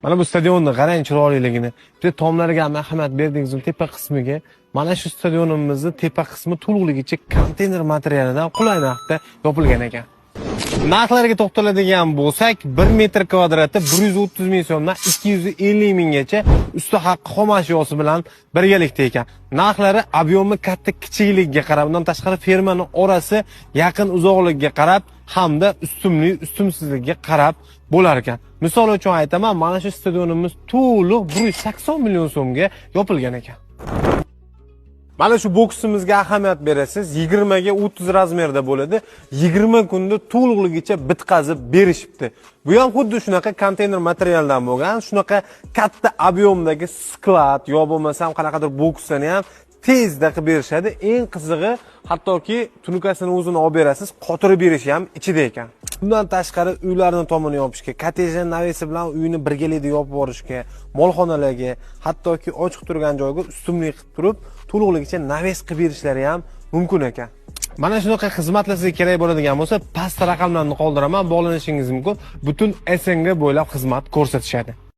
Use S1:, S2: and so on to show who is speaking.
S1: Mana bu stadionni qarang chiroyliligini. Bitta tomlariga ham ahamiyat berdingiz, tepa qismiga. Mana shu stadionimizning tepa qismi to'liqligicha konteyner materialidan qulay narxda yopilgan ekan. Narxlarga to'xtaladigan bo'lsak, 1 metr kvadrati 130 ming so'mdan 250 minggacha usti haqqi xom ashyosi bilan birgalikda ekan. Narxlari obyomi katta kichikligiga qarab, undan tashqari fermaning orasi yaqin uzoqligiga qarab hamda ustunlik, ustumsizligiga qarab bo'lar ekan. Misol uchun aytaman, mana shu stadionimiz to'liq 180 million so'mga yopilgan ekan. Mana shu boksimizga ahamiyat berasiz. 20 ga 30 razmerda bo'ladi. 20 kunda to'liqligicha bitqazib berishibdi. Bu ham xuddi shunaqa konteyner materialdan bo'lgan, shunaqa katta ob'yomdagi sklad yo bo'lmasam qanaqadir boksni ham tezda qilib berishadi. Eng qizig'i, hattoki tunukasini o'zini olib berasiz, qotirib berishi ham ichida ekan. Bundan tashqari uylarni tomini yopishga, kottejning navesi bilan uyni birgalikda yopib borishga, molxonalarga, hattoki ochiq turgan joyga ustunlik qilib turib, to'liqligicha naves qilib berishlari ham mumkin ekan. Mana shunaqa xizmatlar sizga kerak bo'ladigan bo'lsa, pastda raqamlarni qoldiraman, bog'lanishingiz mumkin. Butun SNG bo'ylab xizmat ko'rsatishadi.